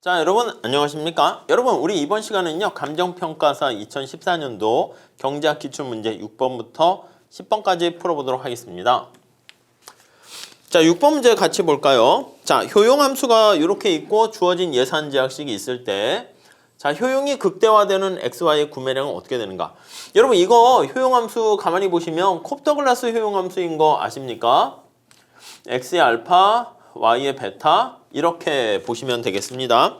자, 여러분 안녕하십니까? 여러분 우리 이번 시간은요 감정평가사 2014년도 경제학 기출문제 6번부터 10번까지 풀어보도록 하겠습니다. 자, 6번 문제 같이 볼까요? 자, 효용함수가 이렇게 있고 주어진 예산제약식이 있을 때 자, 효용이 극대화되는 XY의 구매량은 어떻게 되는가? 여러분 이거 효용함수 가만히 보시면 콥더글라스 효용함수인 거 아십니까? X의 알파, Y의 베타 이렇게 보시면 되겠습니다.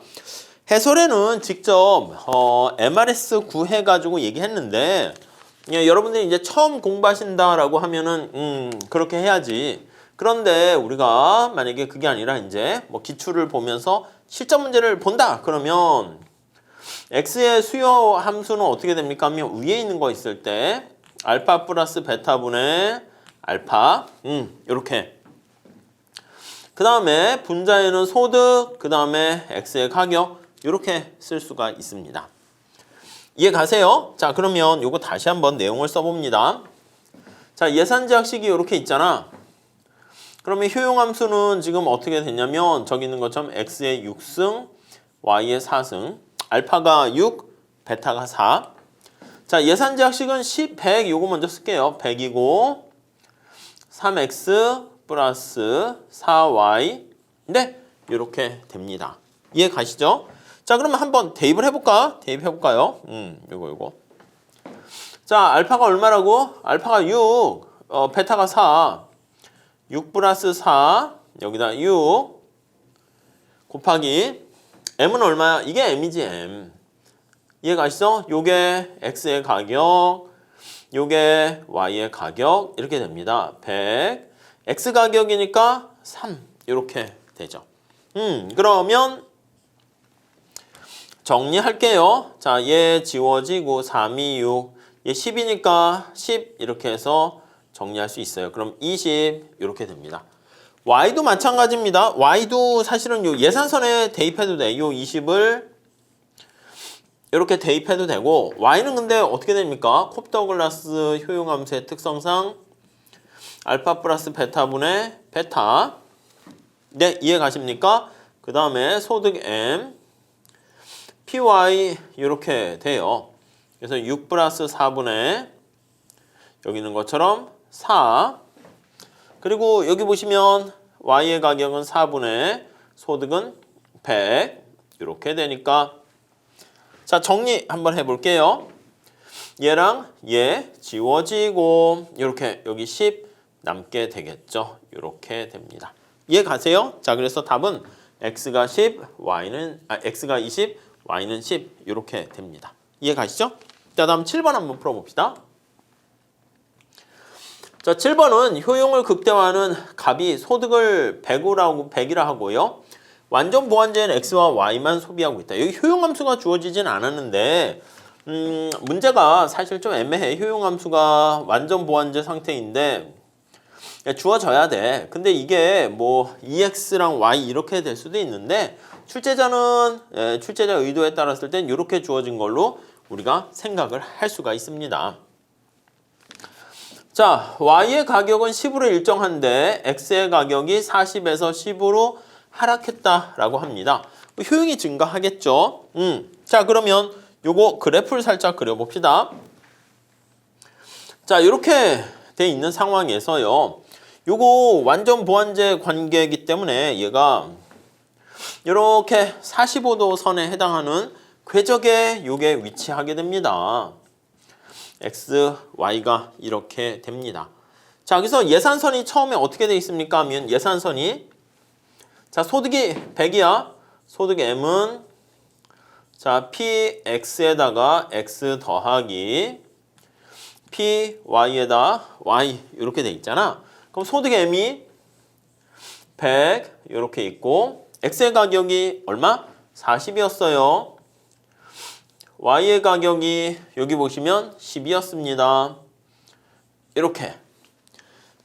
해설에는 직접 MRS 구해가지고 얘기했는데 여러분들이 이제 처음 공부하신다라고 하면은 그렇게 해야지. 그런데 우리가 만약에 그게 아니라 이제 뭐 기출을 보면서 실전 문제를 본다 그러면 X의 수요 함수는 어떻게 됩니까 하면 위에 있는 거 있을 때 알파 플러스 베타분의 알파 이렇게 그 다음에 분자에는 소득, 그 다음에 X의 가격 이렇게 쓸 수가 있습니다. 이해 가세요? 자, 그러면 요거 다시 한번 내용을 써봅니다. 자, 예산제약식이 이렇게 있잖아. 그러면 효용함수는 지금 어떻게 됐냐면 저기 있는 것처럼 X의 6승, Y의 4승, 알파가 6, 베타가 4. 자, 예산제약식은 10, 100 요거 먼저 쓸게요. 100이고 3X 플러스 4y 네, 이렇게 됩니다. 이해 가시죠? 자, 그러면 한번 대입을 해볼까? 대입해볼까요? 요거. 자, 알파가 얼마라고? 알파가 6, 베타가 4. 6 플러스 4, 여기다 6 곱하기 m은 얼마야? 이게 m이지, m. 이해 가시죠? 요게 x의 가격, 요게 y의 가격 이렇게 됩니다. 100 X 가격이니까 3 이렇게 되죠. 그러면 정리할게요. 자, 얘 지워지고 3, 2, 6 얘 10이니까 10 이렇게 해서 정리할 수 있어요. 그럼 20 이렇게 됩니다. Y도 마찬가지입니다. Y도 사실은 요 예산선에 대입해도 돼. 요 20을 이렇게 대입해도 되고 Y는 근데 어떻게 됩니까? 콥더글라스 효용함수의 특성상 알파 플러스 베타분의 베타. 네, 이해 가십니까? 그 다음에 소득 M, PY 이렇게 돼요. 그래서 6 플러스 4분의 여기 있는 것처럼 4. 그리고 여기 보시면 Y의 가격은 4분의 소득은 100 이렇게 되니까 자, 정리 한번 해볼게요. 얘랑 얘 지워지고 이렇게 여기 10 남게 되겠죠. 이렇게 됩니다. 이해 가세요? 자, 그래서 답은 x가 10, x가 20, y는 10 이렇게 됩니다. 이해 가시죠? 자, 다음 7번 한번 풀어봅시다. 자, 7번은 효용을 극대화하는 값이 소득을 100이라 하고요. 완전 보완제는 x와 y만 소비하고 있다. 여기 효용함수가 주어지진 않았는데 문제가 사실 좀 애매해. 효용함수가 완전 보완제 상태인데 주어져야 돼. 근데 이게 뭐 EX랑 Y 이렇게 될 수도 있는데 출제자는 출제자 의도에 따랐을 땐 이렇게 주어진 걸로 우리가 생각을 할 수가 있습니다. 자, Y의 가격은 10으로 일정한데 X의 가격이 40에서 10으로 하락했다라고 합니다. 효용이 증가하겠죠. 자, 그러면 요거 그래프를 살짝 그려봅시다. 자, 이렇게 돼 있는 상황에서요. 요거 완전 보완제 관계이기 때문에 얘가 이렇게 45도 선에 해당하는 궤적에 요게 위치하게 됩니다. X, Y가 이렇게 됩니다. 자, 그래서 예산선이 처음에 어떻게 돼 있습니까? 하면 예산선이 자, 소득이 100이야. 소득 M은 자, PX에다가 X 더하기 PY에다 Y 이렇게 돼 있잖아. 그럼 소득 M이 100 이렇게 있고 X의 가격이 얼마? 40이었어요. Y의 가격이 여기 보시면 10이었습니다. 이렇게.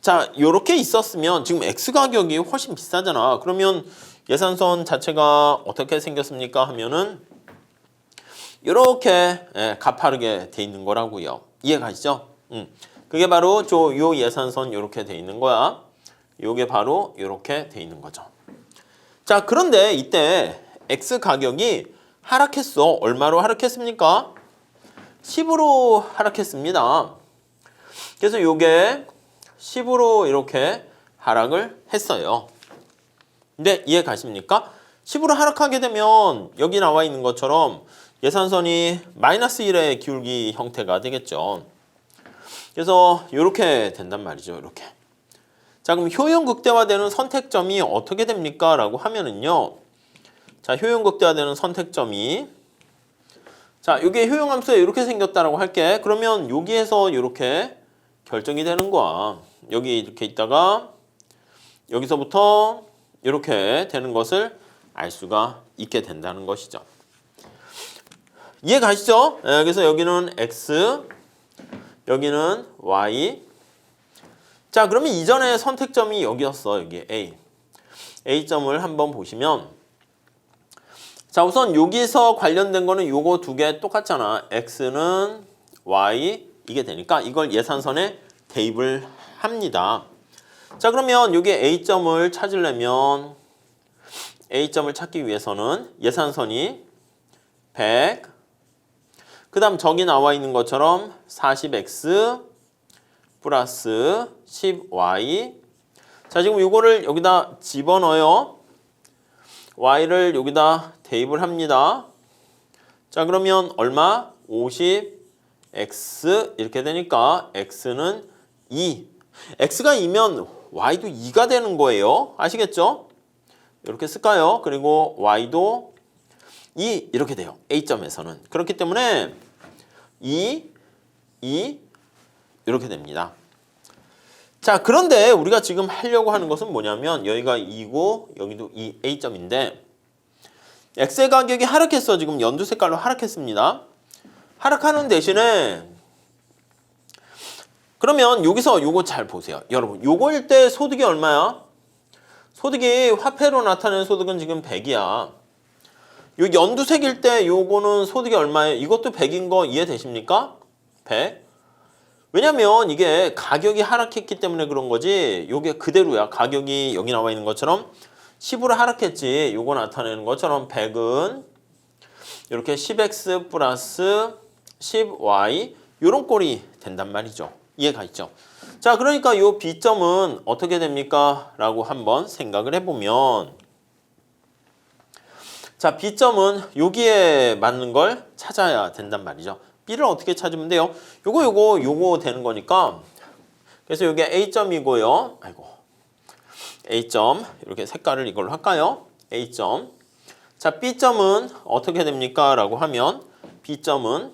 자, 이렇게 있었으면 지금 X 가격이 훨씬 비싸잖아. 그러면 예산선 자체가 어떻게 생겼습니까? 하면은 이렇게 가파르게 돼 있는 거라고요. 이해 가시죠? 그게 바로 요 예산선 이렇게 돼 있는 거야. 요게 바로 이렇게 돼 있는 거죠. 자, 그런데 이때 X 가격이 하락했어. 얼마로 하락했습니까? 10으로 하락했습니다. 그래서 요게 10으로 이렇게 하락을 했어요. 근데 이해 가십니까? 10으로 하락하게 되면 여기 나와 있는 것처럼 예산선이 마이너스 1의 기울기 형태가 되겠죠. 그래서 이렇게 된단 말이죠. 이렇게. 자, 그럼 효용 극대화되는 선택점이 어떻게 됩니까? 라고 하면은요. 자, 효용 극대화되는 선택점이 자, 이게 효용함수에 이렇게 생겼다라고 할게. 그러면 여기에서 이렇게 결정이 되는 거야. 여기 이렇게 있다가 여기서부터 이렇게 되는 것을 알 수가 있게 된다는 것이죠. 이해 가시죠? 네, 그래서 여기는 X, 여기는 Y. 자, 그러면 이전에 선택점이 여기였어. 여기 A. A점을 한번 보시면 자, 우선 여기서 관련된 거는 요거 두 개 똑같잖아. X는 Y 이게 되니까 이걸 예산선에 대입을 합니다. 자, 그러면 여기 A점을 찾으려면 A점을 찾기 위해서는 예산선이 100 그 다음 저기 나와 있는 것처럼 40X 플러스 10Y 자, 지금 요거를 여기다 집어넣어요. Y를 여기다 대입을 합니다. 자, 그러면 얼마? 50X 이렇게 되니까 X는 2. X가 2면 Y도 2가 되는 거예요. 아시겠죠? 이렇게 쓸까요? 그리고 Y도 2 이렇게 돼요. A점에서는. 그렇기 때문에 2, 2 이렇게 됩니다. 자, 그런데 우리가 지금 하려고 하는 것은 뭐냐면 여기가 2고 여기도 2 A점인데 X의 가격이 하락했어. 지금 연두 색깔로 하락했습니다. 하락하는 대신에 그러면 여기서 요거 잘 보세요. 여러분, 요거일 때 소득이 얼마야? 소득이 화폐로 나타내는 소득은 지금 100이야. 요 연두색일 때 요거는 소득이 얼마예요? 이것도 100인 거 이해되십니까? 100. 왜냐면 이게 가격이 하락했기 때문에 그런 거지 요게 그대로야. 가격이 여기 나와 있는 것처럼 10으로 하락했지. 요거 나타내는 것처럼 100은 이렇게 10x 플러스 10y 요런 꼴이 된단 말이죠. 이해가 있죠? 자, 그러니까 요 B점은 어떻게 됩니까? 라고 한번 생각을 해보면 자, B점은 여기에 맞는 걸 찾아야 된단 말이죠. B를 어떻게 찾으면 돼요? 요거 되는 거니까 그래서 이게 A점이고요. 아이고. A점 이렇게 색깔을 이걸로 할까요? A점. 자, B점은 어떻게 됩니까? 라고 하면 B점은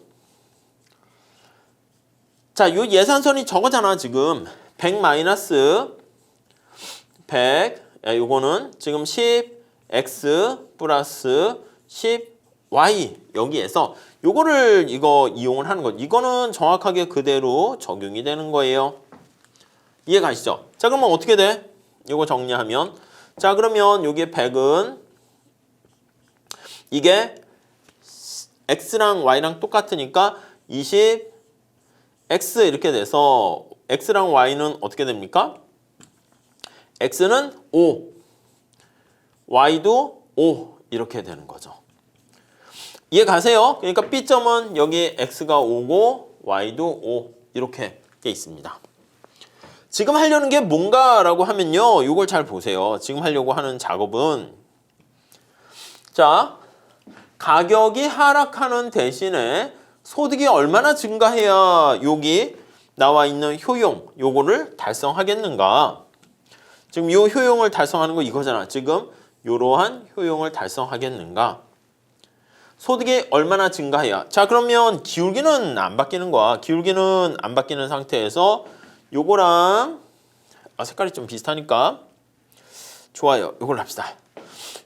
자, 요 예산선이 저거잖아. 지금 100 마이너스 100 요거는 지금 10x 플러스 10y 여기에서 요거를 이거 이용을 하는 것. 이거는 정확하게 그대로 적용이 되는 거예요. 이해 가시죠? 자, 그러면 어떻게 돼? 요거 정리하면 자, 그러면 여기에 100은 이게 x랑 y랑 똑같으니까 20 x 이렇게 돼서 x랑 y는 어떻게 됩니까? x는 5 y도 5 이렇게 되는 거죠. 이해 가세요? 그러니까 B점은 여기 x가 5고 y도 5 이렇게 돼 있습니다. 지금 하려는 게 뭔가라고 하면요. 이걸 잘 보세요. 지금 하려고 하는 작업은 자, 가격이 하락하는 대신에 소득이 얼마나 증가해야 여기 나와 있는 효용 요거를 달성하겠는가. 지금 이 효용을 달성하는 거 이거잖아. 지금 이러한 효용을 달성하겠는가. 소득이 얼마나 증가해야. 자, 그러면 기울기는 안 바뀌는 거야. 기울기는 안 바뀌는 상태에서 요거랑 색깔이 좀 비슷하니까 좋아요. 요걸 합시다.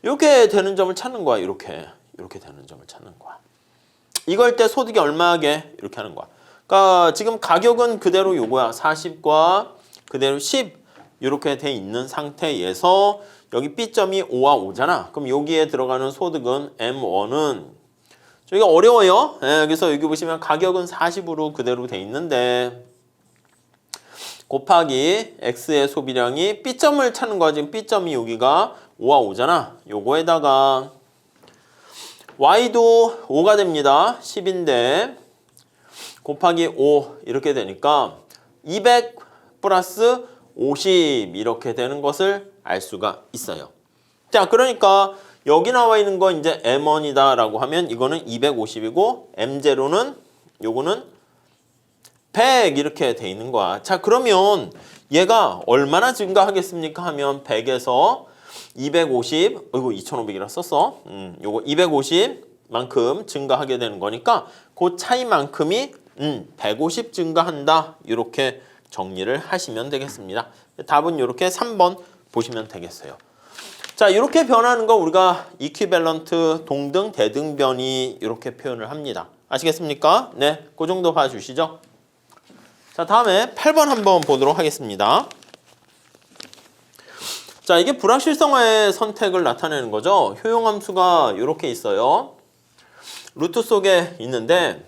이렇게 되는 점을 찾는 거야. 이렇게 되는 점을 찾는 거야. 이걸 때 소득이 얼마게 이렇게 하는 거야. 그러니까 지금 가격은 그대로 요거야. 40과 그대로 10 이렇게 돼 있는 상태에서 여기 B점이 5와 5잖아. 그럼 여기에 들어가는 소득은 M1은 저희가 어려워요. 그래서 여기 보시면 가격은 40으로 그대로 돼 있는데 곱하기 X의 소비량이 B점을 찾는 거야. 지금 B점이 여기가 5와 5잖아. 요거에다가 y도 5가 됩니다. 10인데 곱하기 5 이렇게 되니까 200 플러스 50 이렇게 되는 것을 알 수가 있어요. 자, 그러니까 여기 나와 있는 거 이제 M1이다 라고 하면 이거는 250이고 M0는 요거는 100 이렇게 돼 있는 거야. 자, 그러면 얘가 얼마나 증가하겠습니까 하면 100에서 250, 이거 2500이라 썼어. 요거 250만큼 증가하게 되는 거니까 그 차이만큼이 150 증가한다. 이렇게 정리를 하시면 되겠습니다. 답은 이렇게 3번 보시면 되겠어요. 자, 이렇게 변하는 거 우리가 이퀴밸런트 동등 대등변이 이렇게 표현을 합니다. 아시겠습니까? 네, 그 정도 봐주시죠. 자, 다음에 8번 한번 보도록 하겠습니다. 자, 이게 불확실성화의 선택을 나타내는 거죠. 효용함수가 이렇게 있어요. 루트 속에 있는데,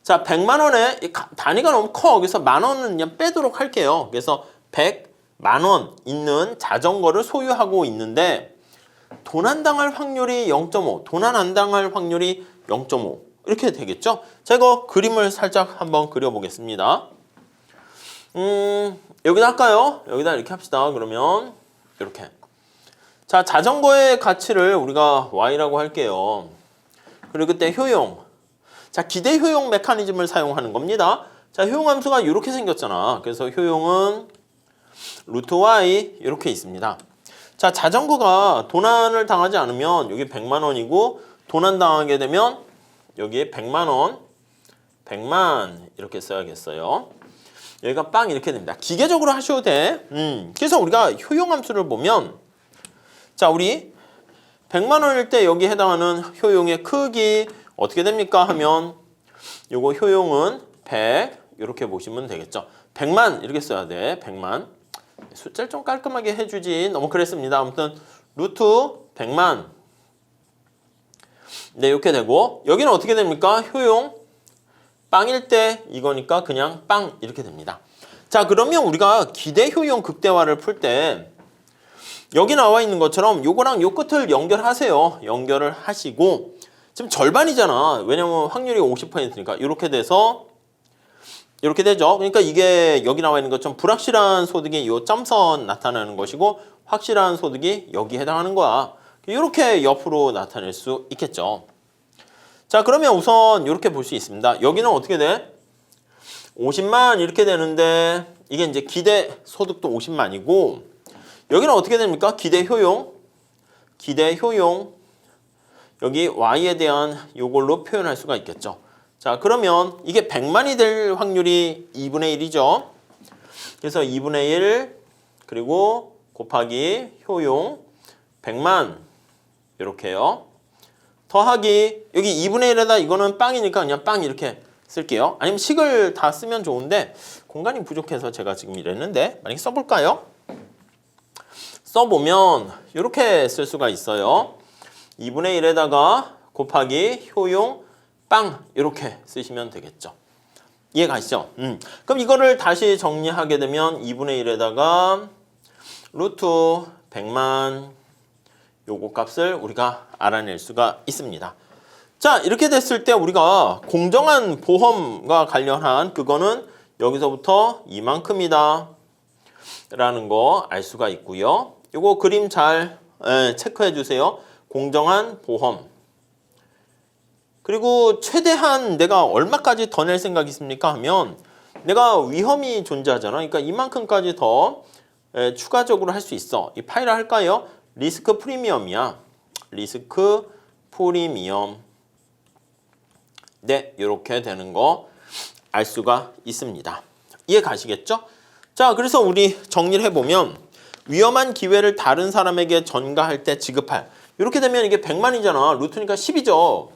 자, 100만 원에 단위가 너무 커. 그래서 만 원은 그냥 빼도록 할게요. 그래서 100만 원 있는 자전거를 소유하고 있는데 도난 당할 확률이 0.5, 도난 안 당할 확률이 0.5 이렇게 되겠죠. 제가 그림을 살짝 한번 그려보겠습니다. 여기다 할까요? 여기다 이렇게 합시다. 그러면 이렇게. 자, 자전거의 가치를 우리가 y라고 할게요. 그리고 그때 효용. 자, 기대 효용 메커니즘을 사용하는 겁니다. 자, 효용함수가 이렇게 생겼잖아. 그래서 효용은 루트 y 이렇게 있습니다. 자, 자전거가 도난을 당하지 않으면 여기 100만 원이고 도난 당하게 되면 여기에 100만 원, 100만 이렇게 써야겠어요. 여기가 빵 이렇게 됩니다. 기계적으로 하셔도 돼. 그래서 우리가 효용함수를 보면 자, 우리 100만 원일 때 여기 해당하는 효용의 크기 어떻게 됩니까? 하면 요거 효용은 100 이렇게 보시면 되겠죠. 100만 이렇게 써야 돼. 100만. 숫자를 좀 깔끔하게 해주지. 너무 그랬습니다. 아무튼 루트 100만. 네, 이렇게 되고 여기는 어떻게 됩니까? 효용 빵일 때 이거니까 그냥 빵 이렇게 됩니다. 자, 그러면 우리가 기대 효용 극대화를 풀 때 여기 나와 있는 것처럼 요거랑 요 끝을 연결하세요. 연결을 하시고 지금 절반이잖아. 왜냐면 확률이 50%니까 이렇게 돼서 이렇게 되죠. 그러니까 이게 여기 나와 있는 것처럼 불확실한 소득이 요 점선 나타나는 것이고 확실한 소득이 여기 해당하는 거야. 이렇게 옆으로 나타낼 수 있겠죠. 자, 그러면 우선 이렇게 볼 수 있습니다. 여기는 어떻게 돼? 50만 이렇게 되는데 이게 이제 기대 소득도 50만이고 여기는 어떻게 됩니까? 기대 효용. 기대 효용. 여기 y에 대한 요걸로 표현할 수가 있겠죠. 자, 그러면 이게 100만이 될 확률이 2분의 1이죠. 그래서 2분의 1 그리고 곱하기 효용 100만 이렇게요. 더하기 여기 2분의 1에다 이거는 빵이니까 그냥 빵 이렇게 쓸게요. 아니면 식을 다 쓰면 좋은데 공간이 부족해서 제가 지금 이랬는데 만약에 써볼까요? 써보면 이렇게 쓸 수가 있어요. 2분의 1에다가 곱하기 효용 빵 이렇게 쓰시면 되겠죠. 이해가시죠? 그럼 이거를 다시 정리하게 되면 2분의 1에다가 루트 100만 요거 값을 우리가 알아낼 수가 있습니다. 자, 이렇게 됐을 때 우리가 공정한 보험과 관련한 그거는 여기서부터 이만큼이다 라는 거 알 수가 있고요. 요거 그림 잘 체크해 주세요. 공정한 보험. 그리고 최대한 내가 얼마까지 더 낼 생각이 있습니까? 하면 내가 위험이 존재하잖아. 그러니까 이만큼까지 더 추가적으로 할 수 있어. 이 파이를 할까요? 리스크 프리미엄이야. 리스크 프리미엄. 네, 이렇게 되는 거 알 수가 있습니다. 이해 가시겠죠? 자, 그래서 우리 정리를 해보면 위험한 기회를 다른 사람에게 전가할 때 지급할. 이렇게 되면 이게 100만이잖아. 루트니까 10이죠.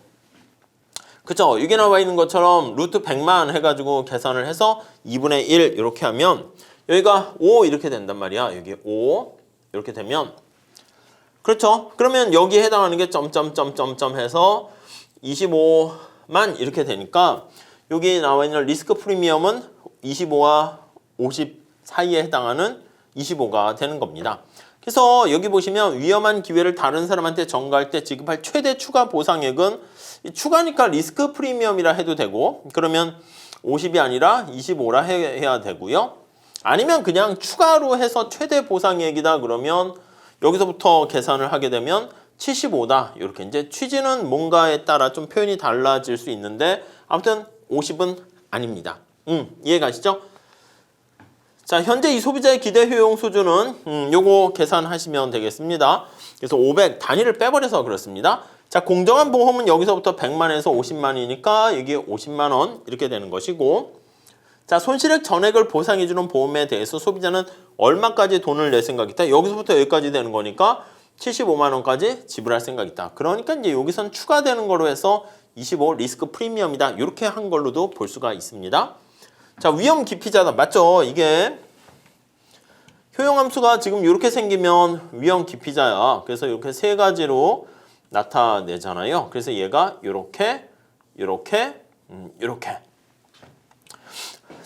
그쵸? 여기 나와 있는 것처럼 루트 100만 해가지고 계산을 해서 2분의 1 이렇게 하면 여기가 5 이렇게 된단 말이야. 여기 5 이렇게 되면 그렇죠? 그러면 여기에 해당하는 게 점점점점점 해서 25만 이렇게 되니까 여기 나와 있는 리스크 프리미엄은 25와 50 사이에 해당하는 25가 되는 겁니다. 그래서 여기 보시면 위험한 기회를 다른 사람한테 전가할 때 지급할 최대 추가 보상액은 추가니까 리스크 프리미엄이라 해도 되고 그러면 50이 아니라 25라 해야 되고요. 아니면 그냥 추가로 해서 최대 보상액이다 그러면 여기서부터 계산을 하게 되면 75다. 이렇게 이제 취지는 뭔가에 따라 좀 표현이 달라질 수 있는데 아무튼 50은 아닙니다. 이해 가시죠? 자, 현재 이 소비자의 기대 효용 수준은 요거 계산하시면 되겠습니다. 그래서 500 단위를 빼버려서 그렇습니다. 자, 공정한 보험은 여기서부터 100만에서 50만이니까 여기 50만 원 이렇게 되는 것이고 자, 손실액 전액을 보상해주는 보험에 대해서 소비자는 얼마까지 돈을 낼 생각이다? 여기서부터 여기까지 되는 거니까 75만 원까지 지불할 생각이다. 그러니까 이제 여기선 추가되는 거로 해서 25 리스크 프리미엄이다. 이렇게 한 걸로도 볼 수가 있습니다. 자, 위험 기피자다. 맞죠? 이게 효용함수가 지금 이렇게 생기면 위험 기피자야. 그래서 이렇게 세 가지로 나타내잖아요. 그래서 얘가 이렇게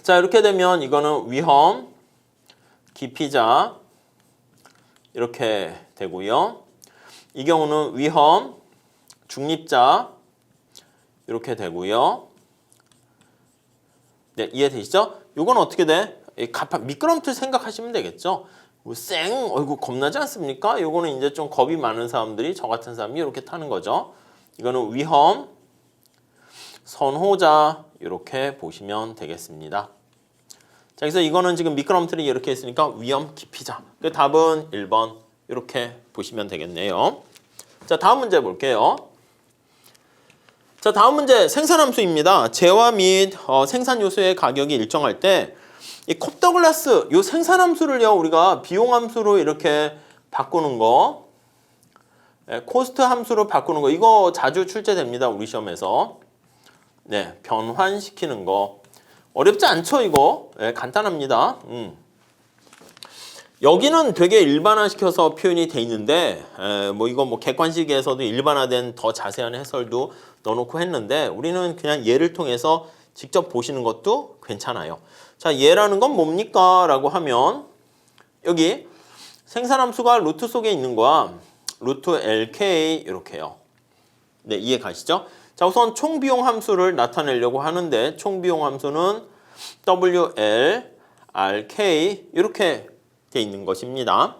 자, 이렇게 되면 이거는 위험 기피자 이렇게 되고요. 이 경우는 위험 중립자 이렇게 되고요. 네, 이해되시죠? 이건 어떻게 돼? 미끄럼틀 생각하시면 되겠죠. 어이구 겁나지 않습니까? 요거는 이제 좀 겁이 많은 사람들이 저 같은 사람이 이렇게 타는 거죠. 이거는 위험 선호자 이렇게 보시면 되겠습니다. 자, 그래서 이거는 지금 미끄럼틀이 이렇게 있으니까 위험 기피자. 그 답은 1번 이렇게 보시면 되겠네요. 자, 다음 문제 볼게요. 자, 다음 문제 생산함수입니다. 재화 및 생산 요소의 가격이 일정할 때 이 콥더글라스 요 생산함수를요 우리가 비용함수로 이렇게 바꾸는 거, 코스트 함수로 바꾸는 거 이거 자주 출제됩니다 우리 시험에서. 네, 변환시키는 거 어렵지 않죠 이거? 네, 간단합니다. 여기는 되게 일반화시켜서 표현이 돼 있는데 뭐 이거 뭐 객관식에서도 일반화된 더 자세한 해설도 넣어놓고 했는데 우리는 그냥 예를 통해서 직접 보시는 것도 괜찮아요. 자, 얘라는 건 뭡니까? 라고 하면 여기 생산함수가 루트 속에 있는 거야. 루트 LK 이렇게요. 네, 이해 가시죠? 자, 우선 총비용 함수를 나타내려고 하는데 총비용 함수는 WL, RK 이렇게 돼 있는 것입니다.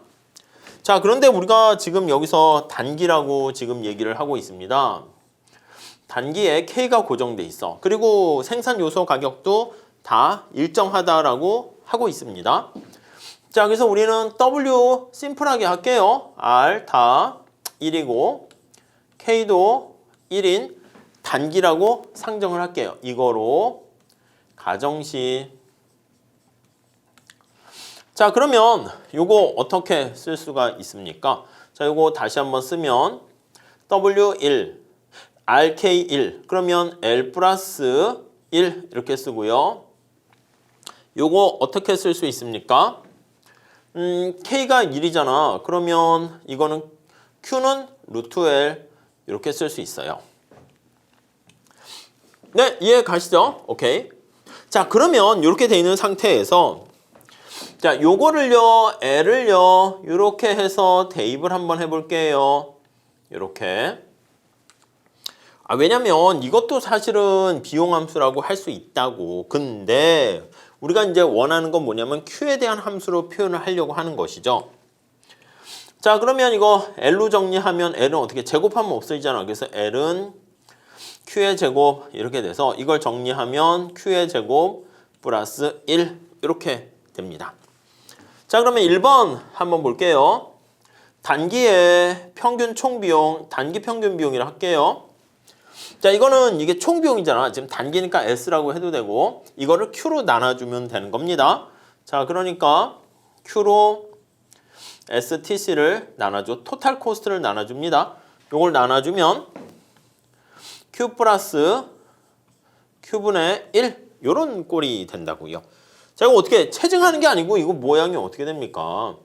자, 그런데 우리가 지금 여기서 단기라고 지금 얘기를 하고 있습니다. 단기에 K가 고정돼 있어. 그리고 생산 요소 가격도 다 일정하다라고 하고 있습니다. 자, 그래서 우리는 W 심플하게 할게요. R 다 1이고 K도 1인 단기라고 상정을 할게요. 이거로 가정시. 자, 그러면 요거 어떻게 쓸 수가 있습니까? 자, 요거 다시 한번 쓰면 W1, RK1 그러면 L 플러스 1 이렇게 쓰고요. 요거 어떻게 쓸 수 있습니까? K가 1이잖아. 그러면 이거는 Q는 루트 L 이렇게 쓸 수 있어요. 네, 이해 가시죠? 오케이. 자, 그러면 이렇게 돼 있는 상태에서 자, 요거를요, L을요, 이렇게 해서 대입을 한번 해볼게요. 이렇게. 왜냐면 이것도 사실은 비용함수라고 할 수 있다고. 근데 우리가 이제 원하는 건 뭐냐면 Q에 대한 함수로 표현을 하려고 하는 것이죠. 자, 그러면 이거 L로 정리하면 L은 어떻게 제곱하면 없어지잖아. 그래서 L은 Q의 제곱 이렇게 돼서 이걸 정리하면 Q의 제곱 플러스 1 이렇게 됩니다. 자, 그러면 1번 한번 볼게요. 단기의 평균 총비용, 단기 평균 비용이라 할게요. 자, 이거는 이게 총비용이잖아. 지금 단기니까 S라고 해도 되고 이거를 Q로 나눠주면 되는 겁니다. 자, 그러니까 Q로 STC를 나눠줘. 토탈 코스트를 나눠줍니다. 이걸 나눠주면 Q 플러스 Q분의 1 이런 꼴이 된다고요. 자, 이거 어떻게 체증하는 게 아니고 이거 모양이 어떻게 됩니까?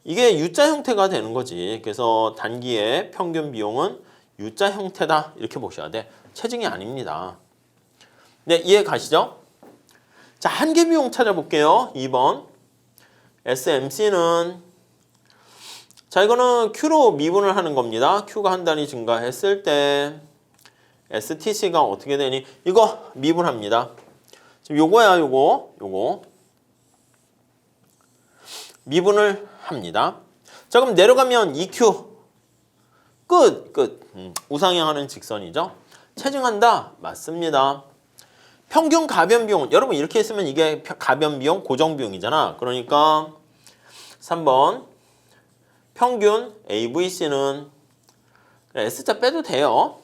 이게 U자 형태가 되는 거지. 그래서 단기의 평균 비용은 U자 형태다 이렇게 보셔야 돼. 체증이 아닙니다. 네, 이해 가시죠? 자, 한계 비용 찾아볼게요. 2번 SMC는 자, 이거는 Q로 미분을 하는 겁니다. Q가 한 단위 증가했을 때 STC가 어떻게 되니? 이거 미분합니다. 지금 요거야, 요거. 미분을 합니다. 자, 그럼 내려가면 EQ. 끝. 우상향하는 직선이죠. 체증한다. 맞습니다. 평균 가변 비용. 여러분 이렇게 했으면 이게 가변 비용, 고정 비용이잖아. 그러니까 3번 평균 AVC는 S자 빼도 돼요.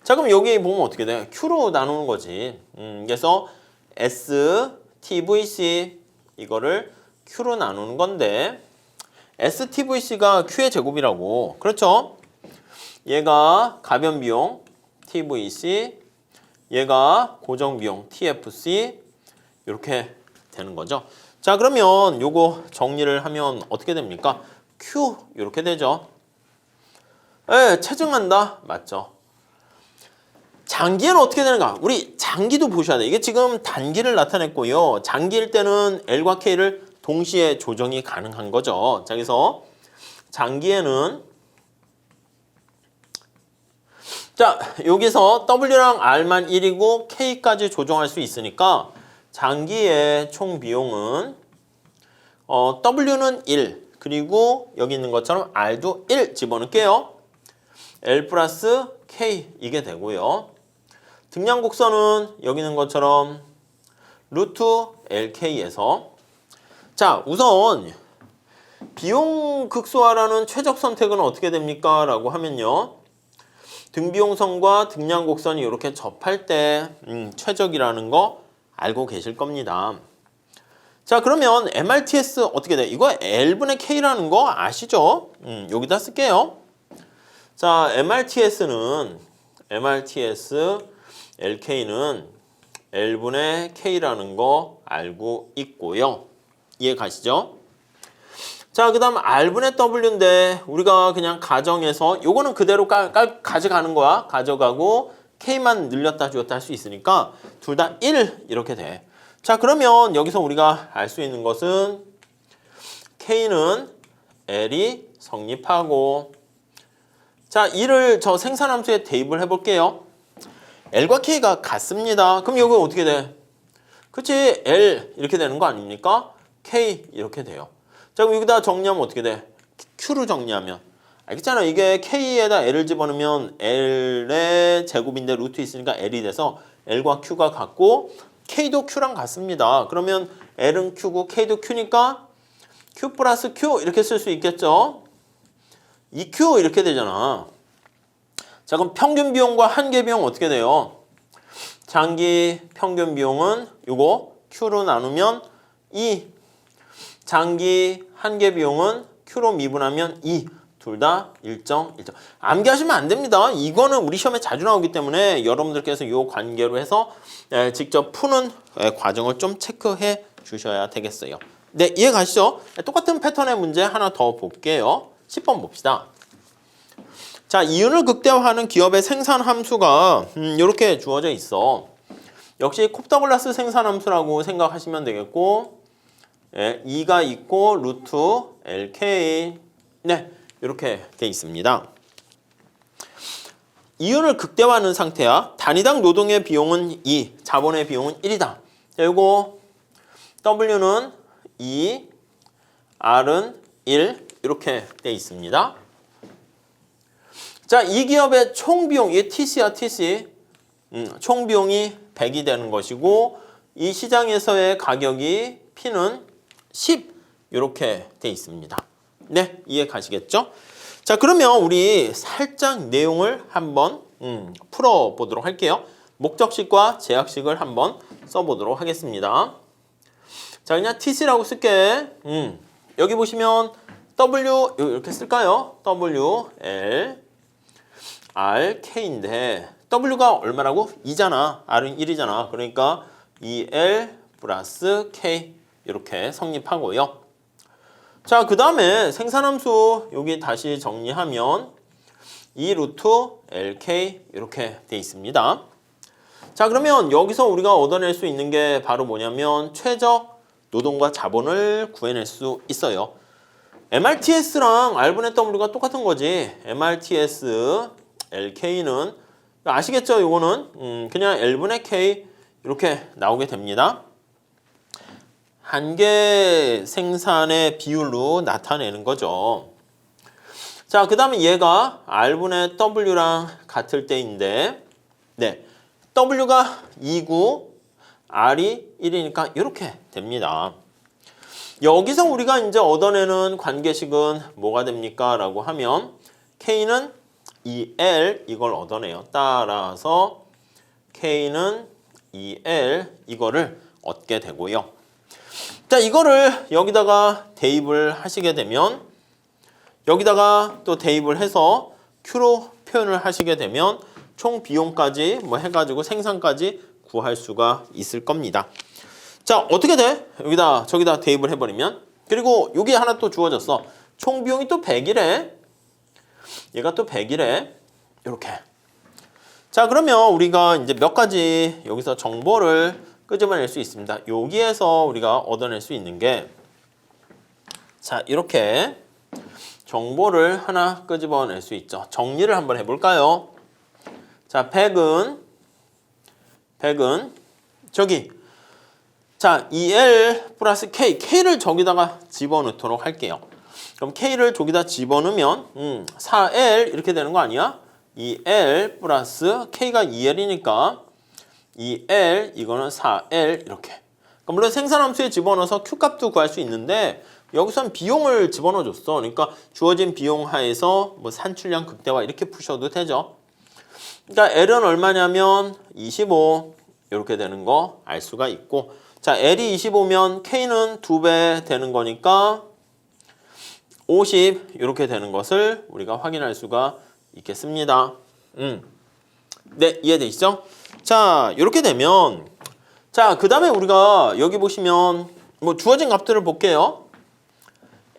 자, 그럼 여기 보면 어떻게 돼? Q로 나누는 거지. 그래서 STVC 이거를 Q로 나누는 건데 STVC가 Q의 제곱이라고. 그렇죠? 얘가 가변 비용 TVC, 얘가 고정 비용 TFC 이렇게 되는 거죠. 자, 그러면 요거 정리를 하면 어떻게 됩니까? Q 이렇게 되죠. 예, 체증한다. 맞죠? 장기에는 어떻게 되는가? 우리 장기도 보셔야 돼. 이게 지금 단기를 나타냈고요. 장기일 때는 L과 K를 동시에 조정이 가능한 거죠. 자, 그래서 장기에는 자, 여기서 W랑 R만 1이고 K까지 조정할 수 있으니까 장기의 총 비용은 W는 1 그리고 여기 있는 것처럼 R도 1 집어넣을게요. L 플러스 K 이게 되고요. 등량 곡선은 여기 있는 것처럼 루트 LK에서 자, 우선 비용 극소화라는 최적 선택은 어떻게 됩니까? 라고 하면요. 등비용선과 등량곡선이 이렇게 접할 때 최적이라는 거 알고 계실 겁니다. 자, 그러면 MRTS 어떻게 돼? 이거 L분의 K라는 거 아시죠? 여기다 쓸게요. 자, MRTS LK는 L분의 K라는 거 알고 있고요. 이해 가시죠? 자, 그 다음 R분의 W인데 우리가 그냥 가정해서 요거는 그대로 가져가는 거야. 가져가고 K만 늘렸다 줄였다 할 수 있으니까 둘 다 1 이렇게 돼. 자, 그러면 여기서 우리가 알 수 있는 것은 K는 L이 성립하고 자, 이를 저 생산함수에 대입을 해볼게요. L과 K가 같습니다. 그럼 여기 어떻게 돼? 그치? L 이렇게 되는 거 아닙니까? K 이렇게 돼요. 자, 그럼 여기다 정리하면 어떻게 돼? Q로 정리하면 알겠잖아. 이게 K에다 L을 집어넣으면 L의 제곱인데 루트 있으니까 L이 돼서 L과 Q가 같고 K도 Q랑 같습니다. 그러면 L은 Q고 K도 Q니까 Q 플러스 Q 이렇게 쓸 수 있겠죠? 2Q 이렇게 되잖아. 자, 그럼 평균 비용과 한계 비용 어떻게 돼요? 장기 평균 비용은 요거 Q로 나누면 2. 장기 한계 비용은 Q로 미분하면 2. 둘 다 일정. 암기하시면 안 됩니다. 이거는 우리 시험에 자주 나오기 때문에 여러분들께서 이 관계로 해서 직접 푸는 과정을 좀 체크해 주셔야 되겠어요. 네, 이해 가시죠? 똑같은 패턴의 문제 하나 더 볼게요. 10번 봅시다. 자, 이윤을 극대화하는 기업의 생산 함수가 이렇게 주어져 있어. 역시 콥더글라스 생산 함수라고 생각하시면 되겠고 2가 있고 루트 LK 네, 이렇게 돼 있습니다. 이윤을 극대화하는 상태야. 단위당 노동의 비용은 2, 자본의 비용은 1이다. 자, 요거 W는 2, R은 1 이렇게 돼 있습니다. 자, 이 기업의 총 비용, 이게 TC야, TC. 총 비용이 100이 되는 것이고 이 시장에서의 가격이 P는 10 이렇게 돼 있습니다. 네, 이해 가시겠죠? 자, 그러면 우리 살짝 내용을 한번 풀어보도록 할게요. 목적식과 제약식을 한번 써보도록 하겠습니다. 자, 그냥 TC라고 쓸게. 여기 보시면 W 이렇게 쓸까요? W, L, R, K인데 W가 얼마라고? 2잖아. R은 1이잖아. 그러니까 2L 플러스 K 이렇게 성립하고요. 자, 그 다음에 생산함수 여기 다시 정리하면 2 루트 LK 이렇게 돼 있습니다. 자, 그러면 여기서 우리가 얻어낼 수 있는 게 바로 뭐냐면 최적 노동과 자본을 구해낼 수 있어요. MRTS랑 R분의 W가 똑같은 거지. MRTS LK는 아시겠죠? 이거는 그냥 L분의 K 이렇게 나오게 됩니다. 한계 생산의 비율로 나타내는 거죠. 자, 그 다음에 얘가 R분의 W랑 같을 때인데, 네, W가 2구, R이 1이니까 이렇게 됩니다. 여기서 우리가 이제 얻어내는 관계식은 뭐가 됩니까? 라고 하면 K는 2L 이걸 얻어내요. 따라서 K는 2L 이거를 얻게 되고요. 자, 이거를 여기다가 대입을 하시게 되면 여기다가 또 대입을 해서 Q로 표현을 하시게 되면 총 비용까지 뭐 해가지고 생산까지 구할 수가 있을 겁니다. 자, 어떻게 돼? 여기다 저기다 대입을 해버리면 그리고 여기 하나 또 주어졌어. 총 비용이 또 100이래. 얘가 또 100이래. 이렇게. 자, 그러면 우리가 이제 몇 가지 여기서 정보를 끄집어낼 수 있습니다. 여기에서 우리가 얻어낼 수 있는 게 자, 이렇게 정보를 하나 끄집어낼 수 있죠. 정리를 한번 해볼까요? 자, 100은 저기 자, 2L 플러스 K, K를 저기다가 집어넣도록 할게요. 그럼 K를 저기다 집어넣으면 4L 이렇게 되는 거 아니야? 2L 플러스 K가 2L이니까 2L 이거는 4L 이렇게. 그러니까 물론 생산함수에 집어넣어서 Q값도 구할 수 있는데 여기선 비용을 집어넣어 줬어. 그러니까 주어진 비용 하에서 뭐 산출량 극대화 이렇게 푸셔도 되죠. 그러니까 L은 얼마냐면 25 이렇게 되는 거 알 수가 있고, 자, L이 25면 K는 2배 되는 거니까 50 이렇게 되는 것을 우리가 확인할 수가 있겠습니다. 네, 이해되시죠? 자, 이렇게 되면 자, 그 다음에 우리가 여기 보시면 뭐 주어진 값들을 볼게요.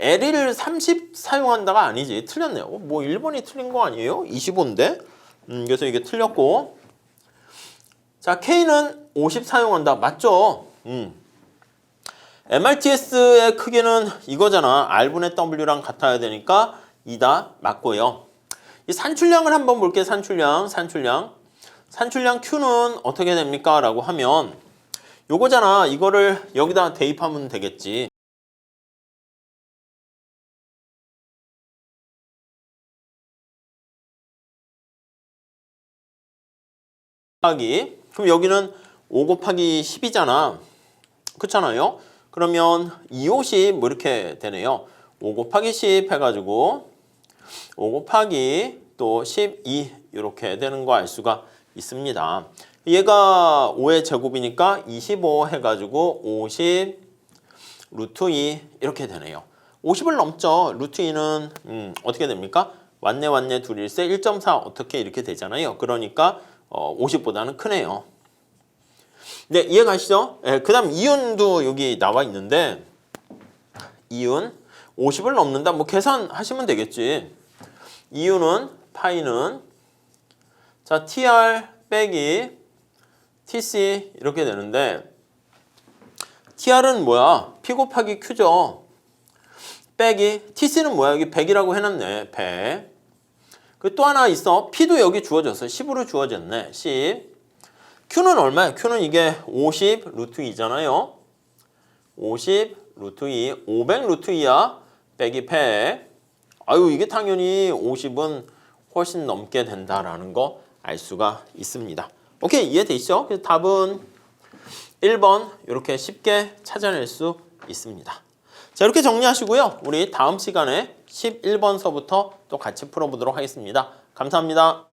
L을 30 사용한다가 아니지. 틀렸네요. 뭐 1번이 틀린 거 아니에요? 25인데. 그래서 이게 틀렸고. 자, K는 50 사용한다. 맞죠? MRTS의 크기는 이거잖아. R분의 W랑 같아야 되니까 2다. 맞고요. 이 산출량을 한번 볼게요. 산출량 Q는 어떻게 됩니까? 라고 하면 요거잖아. 이거를 여기다 대입하면 되겠지. 그럼 여기는 5 곱하기 10이잖아. 그렇잖아요? 그러면 250 뭐 이렇게 되네요. 5 곱하기 10 해가지고 5 곱하기 또 12 이렇게 되는 거 알 수가 있습니다. 얘가 5의 제곱이니까 25 해가지고 50 루트 2 이렇게 되네요. 50을 넘죠. 루트 2는 어떻게 됩니까? 왔네 둘일세 1.4 어떻게 이렇게 되잖아요. 그러니까 50보다는 크네요. 네, 이해가시죠? 네, 그 다음 이윤도 여기 나와 있는데 이윤 50을 넘는다. 뭐 계산하시면 되겠지. 이윤은 파이는 자 TR 빼기 TC 이렇게 되는데 TR은 뭐야? P 곱하기 Q죠. 빼기 TC는 뭐야? 여기 100이라고 해놨네. 100. 그 또 하나 있어. P도 여기 주어졌어. 10으로 주어졌네. 10. Q는 얼마야? Q는 이게 50 루트 2잖아요. 50 루트 2. 500 루트 2야. 빼기 100. 아유, 이게 당연히 50은 훨씬 넘게 된다라는 거 알 수가 있습니다. 오케이, 이해되시죠? 그래서 답은 1번 이렇게 쉽게 찾아낼 수 있습니다. 자, 이렇게 정리하시고요. 우리 다음 시간에 11번서부터 또 같이 풀어보도록 하겠습니다. 감사합니다.